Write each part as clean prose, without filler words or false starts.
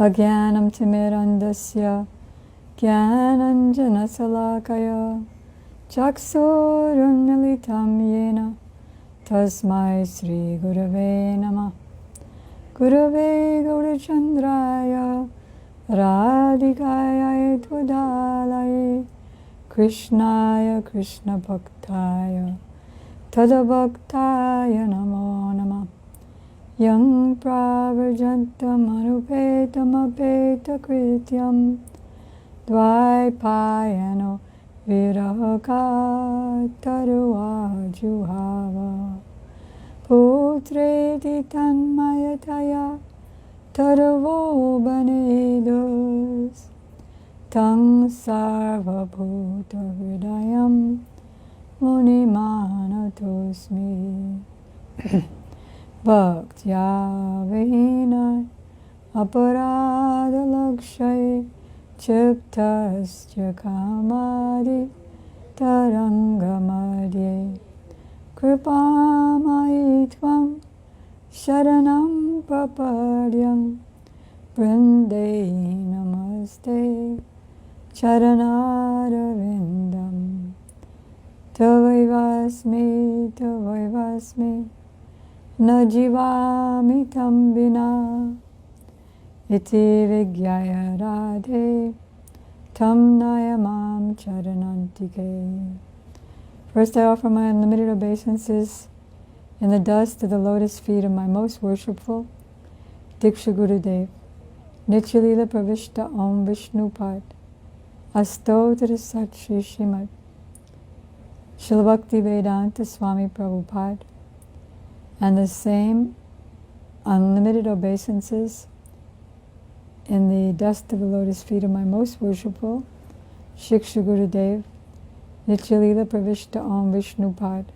Agyanam timirandasya Gyananjana salakaya Chaksurunmilitam yena Tasmai Sri Gurave Namah. Gurave Gaurachandraya Radhikaya Tvadalaye Krishnaya Krishna Bhaktaya Tadabhaktaya Namo Namah. Yang Pravajantam Anupetam Apeta Krityam Dvaipayano Viraka Taruva Juhava Putreti Tanmayataya Taruvo Banedos Tang Sarva Bhuta Hridayam Munimanatosmi. Bhaktya Vina Aparada Lakshay Chiptasya Kamadi Tarangamadye Kripamai Tvam Sharanam Papadyam Brinde Namaste Charanarvindam Tavaivasmi Tavaivasmi Na jivami tam vina iti vigyaya radhe tam nayamam charanantike. First, I offer my unlimited obeisances in the dust of the lotus feet of my most worshipful Diksha Gurudev, Nityalila Pravishta Om Vishnupad, Astotra Sat Shri Srimati, Srila Bhakti Vedanta Swami Prabhupada, and the same unlimited obeisances in the dust of the lotus feet of my most worshipful Shiksha Gurudev, Nityalila Pravishta Om Vishnupad,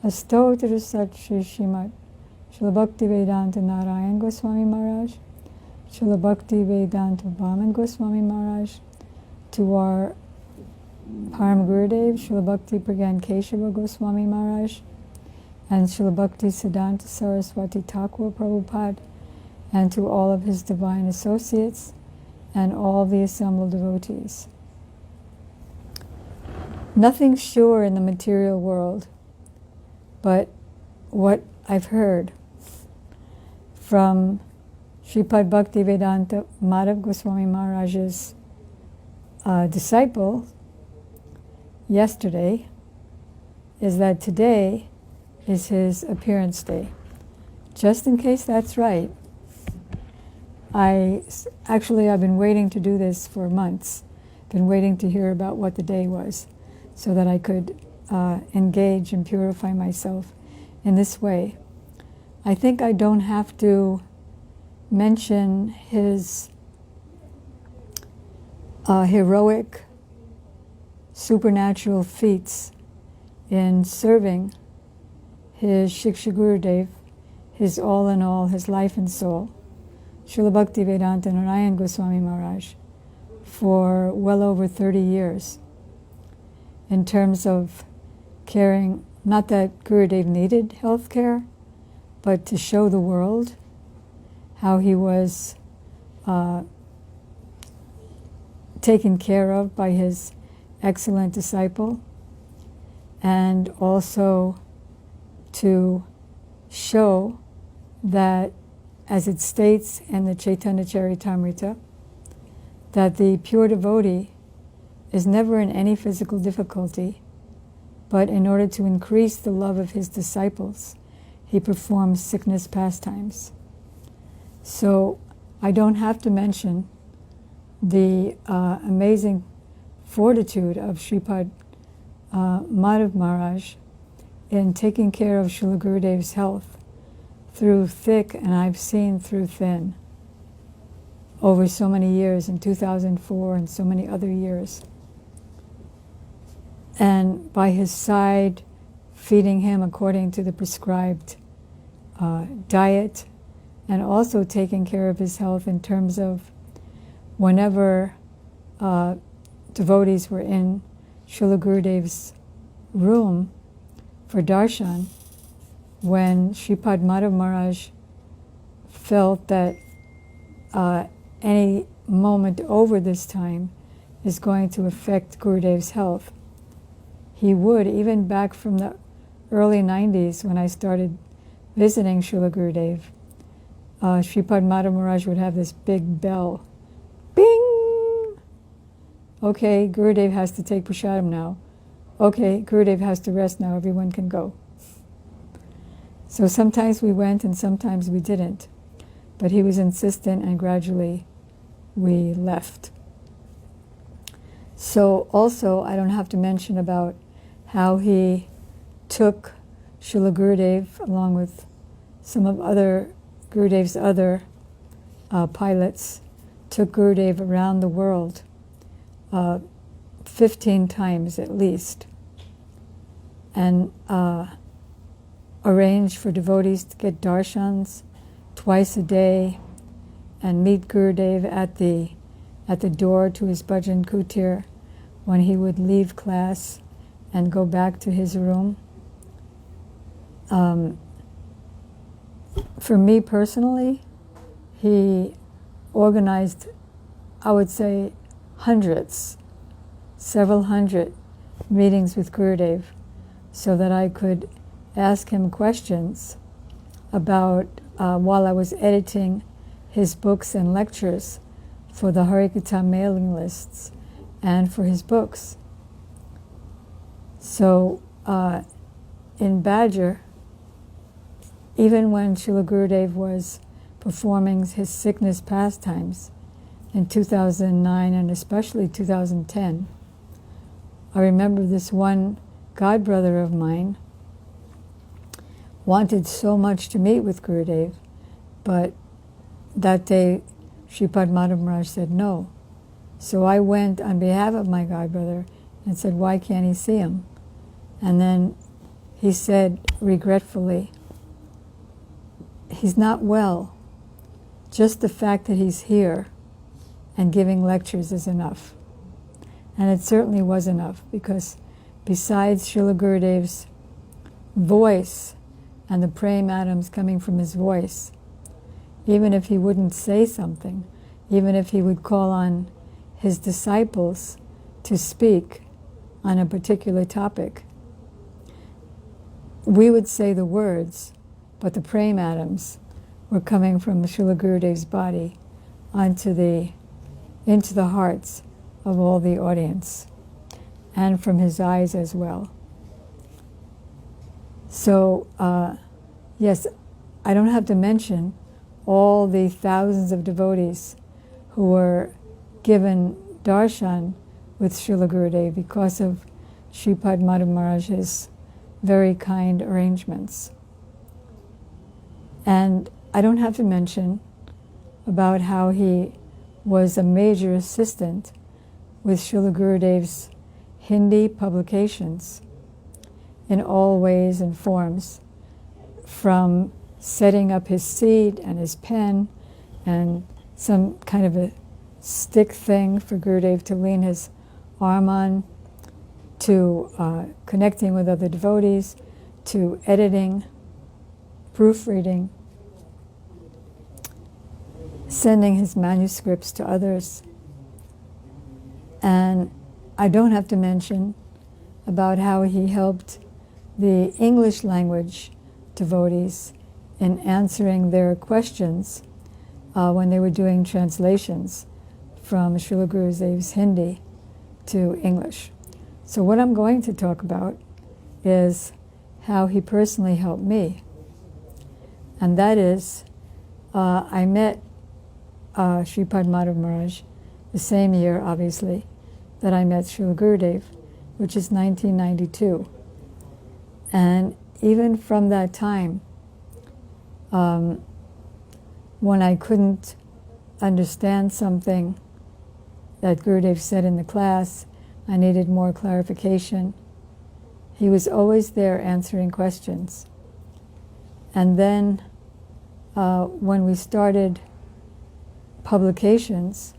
Astotra Sat Shri Srimati, Srila Bhakti Vedanta Narayan Goswami Maharaj, Srila Bhakti Vedanta Vaman Goswami Maharaj, to our Param Gurudev, Srila Bhakti Pragyan Keshava Goswami Maharaj, and Srila Bhakti Siddhanta Saraswati Thakur Prabhupada, and to all of his divine associates and all the assembled devotees. Nothing's sure in the material world, but what I've heard from Sripad Bhakti Vedanta Madhav Goswami Maharaj's disciple yesterday is that today is his appearance day. Just in case that's right, I've been waiting to do this for months, been waiting to hear about what the day was so that I could engage and purify myself in this way. I think I don't have to mention his heroic supernatural feats in serving his Shiksha Gurudev, his all in all, his life and soul, Srila Bhakti Vedanta Narayan Goswami Maharaj, for well over 30 years, in terms of caring, not that Gurudev needed health care, but to show the world how he was taken care of by his excellent disciple, and also to show that, as it states in the Chaitanya Charitamrita, that the pure devotee is never in any physical difficulty, but in order to increase the love of his disciples, he performs sickness pastimes. So I don't have to mention the amazing fortitude of Sripad Madhav Maharaj in taking care of Srila Gurudev's health through thick, and I've seen through thin, over so many years, in 2004 and so many other years. And by his side, feeding him according to the prescribed diet, and also taking care of his health in terms of whenever devotees were in Srila Gurudev's room for darshan, when Sripad Madhav Maharaj felt that any moment over this time is going to affect Gurudev's health. He would, even back from the early 90s when I started visiting Srila Gurudev, Sripad Madhav Maharaj would have this big bell. Bing! Okay, Gurudev has to take prasadam now. Okay, Gurudev has to rest now, everyone can go. So sometimes we went and sometimes we didn't. But he was insistent and gradually we left. So also, I don't have to mention about how he took Srila Gurudev along with some of Gurudev's other pilots, took Gurudev around the world 15 times at least, and arranged for devotees to get darshans twice a day and meet Gurudev at the door to his bhajan kutir when he would leave class and go back to his room. For me personally, he organized, I would say, several hundred meetings with Gurudev so that I could ask him questions about, while I was editing his books and lectures for the Harikatha mailing lists and for his books. So in Badger, even when Srila Gurudev was performing his sickness pastimes in 2009 and especially 2010, I remember this one godbrother of mine wanted so much to meet with Gurudev, but that day Sripad Madhav Maharaj said no. So I went on behalf of my godbrother and said, why can't he see him? And then he said regretfully, he's not well. Just the fact that he's here and giving lectures is enough. And it certainly was enough, because besides Srila Gurudev's voice and the praying atoms coming from his voice, even if he wouldn't say something, even if he would call on his disciples to speak on a particular topic, we would say the words, but the praying atoms were coming from Srila Gurudev's body into the hearts of all the audience, and from his eyes as well. So, yes, I don't have to mention all the thousands of devotees who were given darshan with Srila Gurudev because of Sripad Madhav Maharaj's very kind arrangements. And I don't have to mention about how he was a major assistant with Srila Gurudev's Hindi publications in all ways and forms, from setting up his seat and his pen and some kind of a stick thing for Gurudev to lean his arm on, to connecting with other devotees, to editing, proofreading, sending his manuscripts to others. And I don't have to mention about how he helped the English language devotees in answering their questions when they were doing translations from Srila Gurudev's Hindi to English. So what I'm going to talk about is how he personally helped me. And that is, I met Sripad Madhav Maharaj the same year, obviously, that I met Srila Gurudev, which is 1992. And even from that time, when I couldn't understand something that Gurudev said in the class, I needed more clarification, he was always there answering questions. And then when we started publications,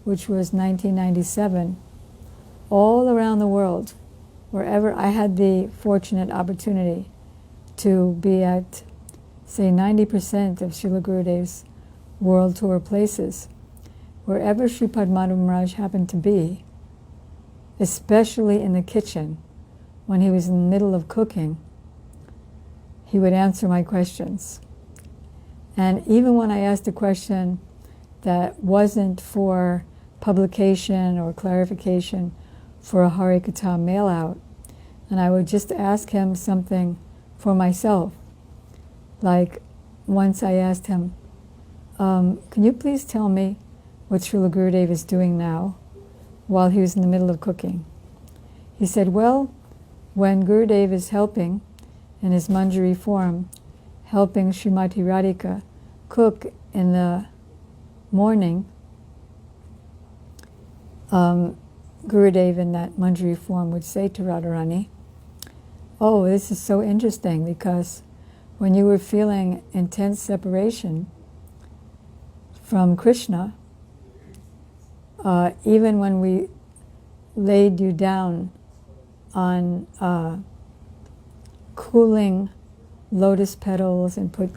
which was 1997, all around the world, wherever I had the fortunate opportunity to be at, say, 90% of Srila Gurudev's world tour places, wherever Sripad Madhu Maharaj happened to be, especially in the kitchen, when he was in the middle of cooking, he would answer my questions. And even when I asked a question that wasn't for publication or clarification for a Harikatha mail-out, and I would just ask him something for myself. Like once I asked him, can you please tell me what Srila Gurudev is doing now while he was in the middle of cooking? He said, well, when Gurudev is helping in his Manjari form, helping Srimati Radhika cook in the morning, Gurudev in that Manjari form would say to Radharani, oh, this is so interesting, because when you were feeling intense separation from Krishna, even when we laid you down on cooling lotus petals and put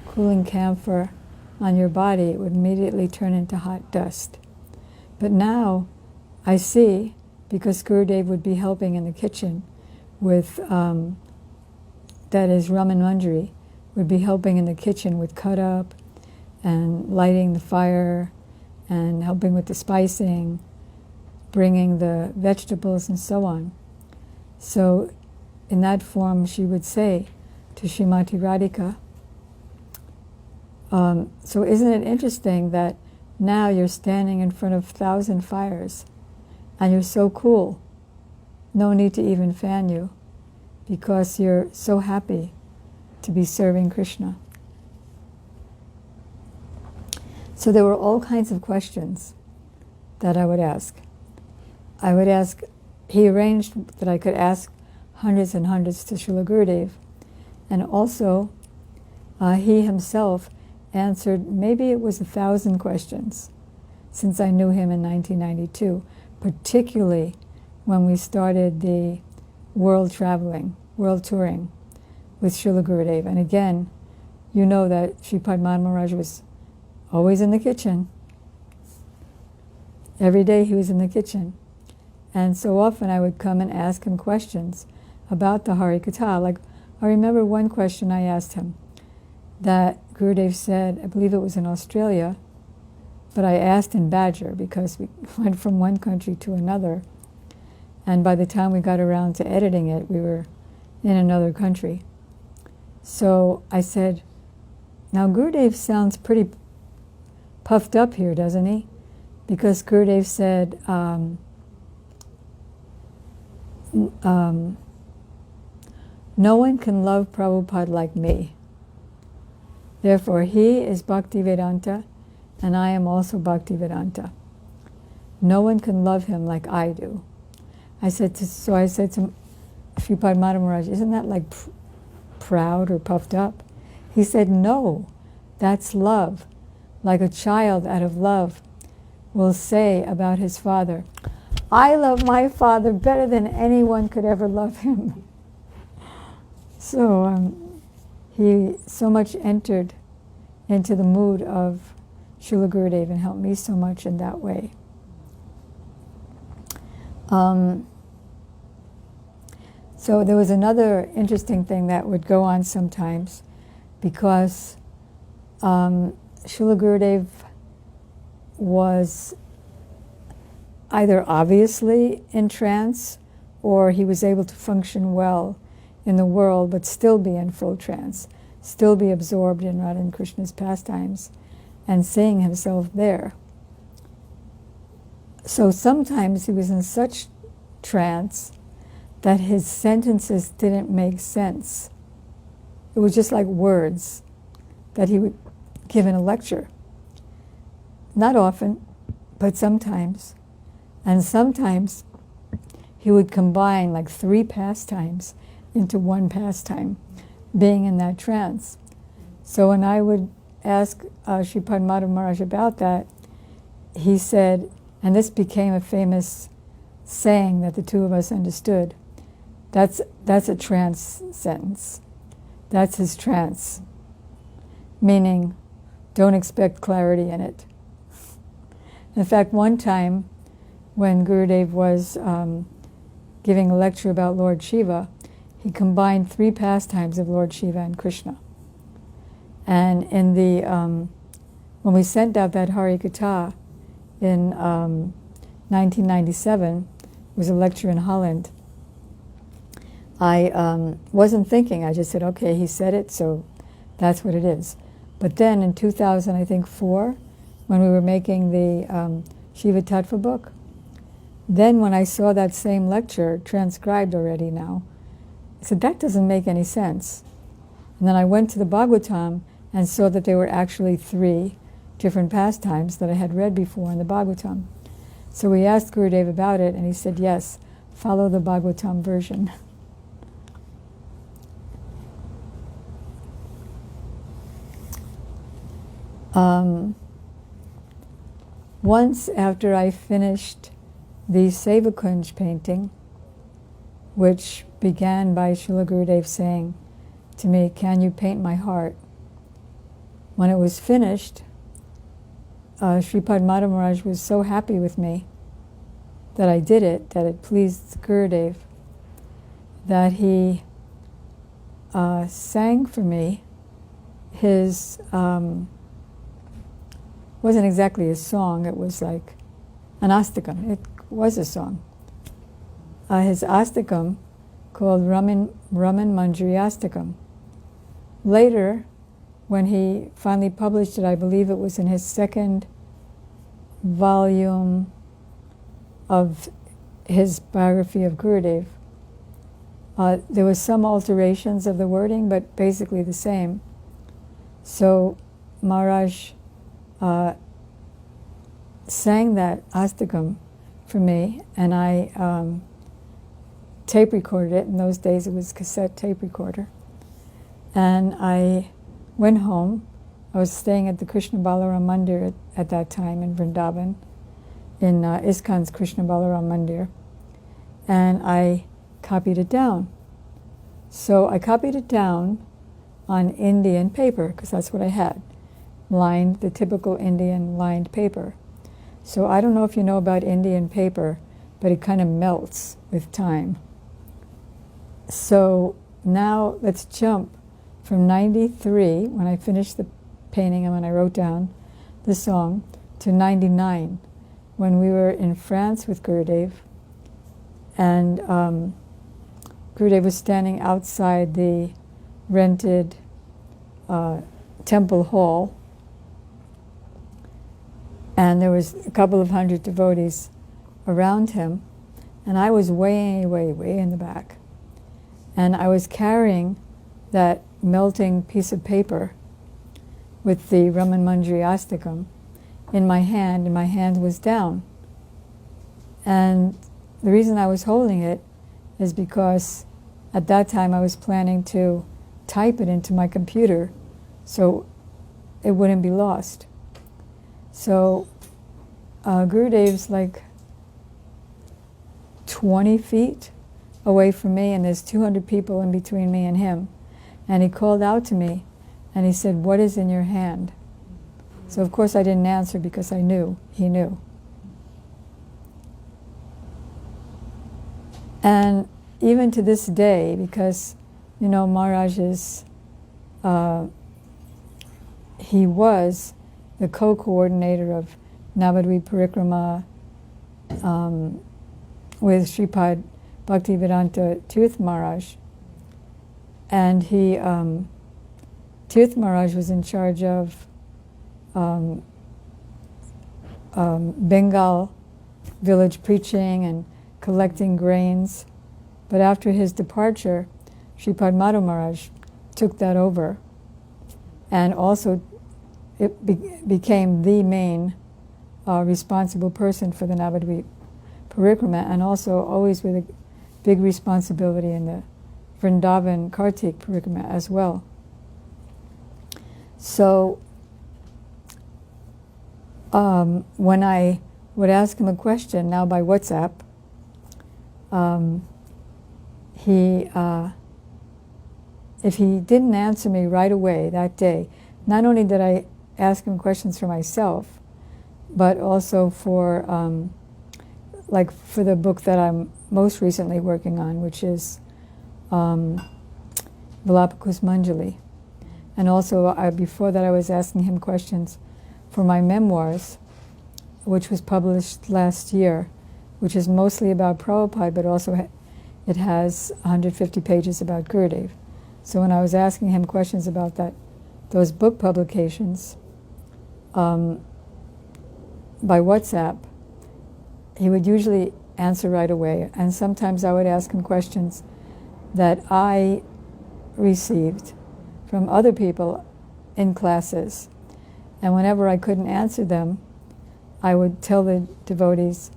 cooling camphor on your body, it would immediately turn into hot dust. But now I see, because Gurudev would be helping in the kitchen with, that is Raman Manjari, would be helping in the kitchen with cut up and lighting the fire and helping with the spicing, bringing the vegetables and so on. So in that form she would say to Srimati Radhika, so isn't it interesting that now you're standing in front of 1,000 fires and you're so cool, no need to even fan you, because you're so happy to be serving Krishna. So there were all kinds of questions that I would ask. He arranged that I could ask hundreds and hundreds to Srila Gurudev, and also he himself answered, maybe it was 1,000 questions, since I knew him in 1992, particularly when we started the world touring with Srila Gurudev. And again, you know that Sripad Madhu Maharaj was always in the kitchen. Every day he was in the kitchen. And so often I would come and ask him questions about the Harikatha. Like, I remember one question I asked him that Gurudev said, I believe it was in Australia, but I asked in Badger because we went from one country to another. And by the time we got around to editing it, we were in another country. So I said, now Gurudev sounds pretty puffed up here, doesn't he? Because Gurudev said, no one can love Prabhupada like me. Therefore, he is Bhaktivedanta, and I am also Bhaktivedanta. No one can love him like I do. I said to Sripad Madhu Maharaj, isn't that like proud or puffed up? He said, no, that's love. Like a child out of love will say about his father, I love my father better than anyone could ever love him. So he so much entered into the mood of Srila Gurudev and helped me so much in that way. So there was another interesting thing that would go on sometimes, because Srila Gurudev was either obviously in trance, or he was able to function well in the world but still be in full trance, still be absorbed in Radha and Krishna's pastimes and seeing himself there. So sometimes he was in such trance that his sentences didn't make sense. It was just like words that he would give in a lecture. Not often, but sometimes. And sometimes he would combine like 3 pastimes into one pastime, being in that trance. So when I would ask Sripad Madhu Maharaj about that, he said, and this became a famous saying that the two of us understood, that's a trance sentence. That's his trance. Meaning, don't expect clarity in it. In fact, one time when Gurudev was giving a lecture about Lord Shiva, he combined 3 pastimes of Lord Shiva and Krishna. And in the when we sent out that Hari Katha in 1997, it was a lecture in Holland, I wasn't thinking. I just said, okay, he said it, so that's what it is. But then in 2000, I think 4, when we were making the Shiva Tattva book, then when I saw that same lecture transcribed already now, I said, that doesn't make any sense. And then I went to the Bhagavatam and saw that there were actually 3 different pastimes that I had read before in the Bhagavatam. So we asked Gurudev about it, and he said, yes, follow the Bhagavatam version. Once after I finished the Sevakunj painting, which began by Srila Gurudev saying to me, can you paint my heart? When it was finished, Sripad Madhav Maharaj was so happy with me that I did it, that it pleased Gurudev, that he sang for me his, wasn't exactly a song, it was like an astakam. It was a song. His astakam called Raman Manjari Astakam. Later, when he finally published it, I believe it was in his 2nd volume of his biography of Gurudev. There was some alterations of the wording, but basically the same. So Maharaj sang that astakam for me, and I tape recorded it. In those days it was cassette tape recorder. And I went home. I was staying at the Krishna Balaram Mandir at that time in Vrindavan, in ISKCON's Krishna Balaram Mandir. And I copied it down. So I copied it down on Indian paper, because that's what I had, lined, the typical Indian lined paper. So I don't know if you know about Indian paper, but it kind of melts with time. So now let's jump from 93, when I finished the painting and when I wrote down the song, to 99, when we were in France with Gurudev, and Gurudev was standing outside the rented temple hall, and there was a couple of hundred devotees around him, and I was way, way, way in the back. And I was carrying that melting piece of paper with the Raman Manjari Astakam in my hand, and my hand was down. And the reason I was holding it is because at that time I was planning to type it into my computer so it wouldn't be lost. So Gurudev's like 20 feet away from me, and there's 200 people in between me and him. And he called out to me, and he said, what is in your hand? So of course I didn't answer, because I knew he knew. And even to this day, because, you know, Maharaj is, he was the co-coordinator of Navadvip Parikrama with Sripad Bhaktivedanta Tirth Maharaj. And he, Tirth Maharaj was in charge of Bengal village preaching and collecting grains. But after his departure, Sripad Madhav Maharaj took that over, and also it became the main responsible person for the Navadvip Parikrama, and also always with a big responsibility in the Vrindavan Kartik Parikrama as well. So when I would ask him a question, now by WhatsApp, if he didn't answer me right away that day, not only did I ask him questions for myself, but also for like for the book that I'm most recently working on, which is Vilapakus Manjali. And also, before that, I was asking him questions for my memoirs, which was published last year, which is mostly about Prabhupada, but also it has 150 pages about Gurudev. So when I was asking him questions about those book publications by WhatsApp, he would usually answer right away. And sometimes I would ask him questions that I received from other people in classes. And whenever I couldn't answer them, I would tell the devotees,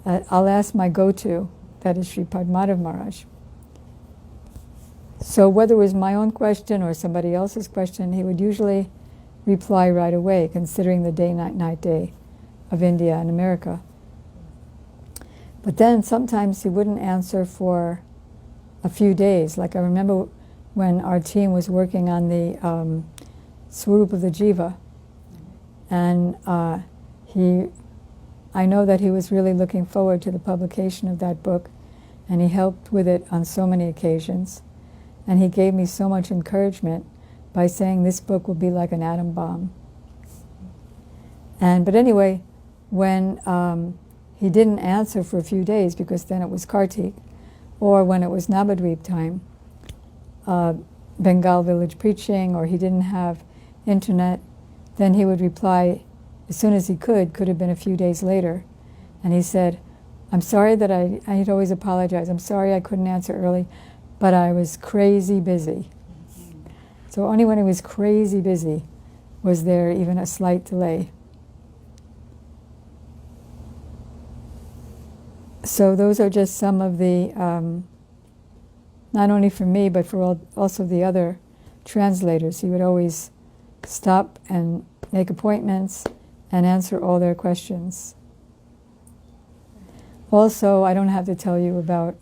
I'll ask my go-to, that is Sripad Madhav Maharaj. So whether it was my own question or somebody else's question, he would usually reply right away, considering the day-night day of India and America. But then sometimes he wouldn't answer for a few days. Like I remember when our team was working on the Swarup of the Jiva, and I know that he was really looking forward to the publication of that book, and he helped with it on so many occasions. And he gave me so much encouragement by saying this book will be like an atom bomb. But anyway, when he didn't answer for a few days, because then it was Kartik, or when it was Navadvip time, Bengal village preaching, or he didn't have internet, then he would reply as soon as he could have been a few days later. And he said, I'm sorry that I'd always apologize. I'm sorry I couldn't answer early, but I was crazy busy. So only when he was crazy busy was there even a slight delay. So those are just some of the, not only for me, but for also the other translators. He would always stop and make appointments and answer all their questions. Also, I don't have to tell you about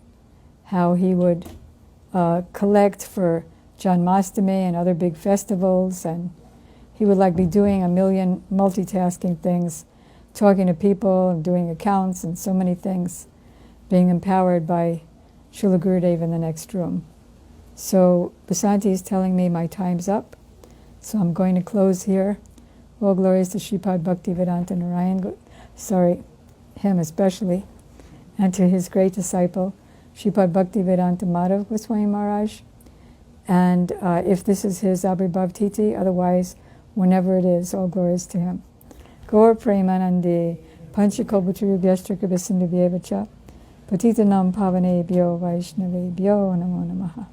how he would collect for Janmashtami and other big festivals, and he would be doing a million multitasking things, talking to people and doing accounts and so many things, being empowered by Srila Gurudev in the next room. So Basanti is telling me my time's up, so I'm going to close here. All glories to Sripad Bhaktivedanta Narayan, him especially, and to his great disciple, Sripad Bhaktivedanta Madhav Goswami Maharaj. And if this is his Abhibhav Titi, otherwise, whenever it is, all glories to him. Gaur Premanandi, Panchakalpatarubhyashtra Kripasindhubhyevacha, Patitanam Pavanebhyo Vaishnavebhyo Namo Namaha.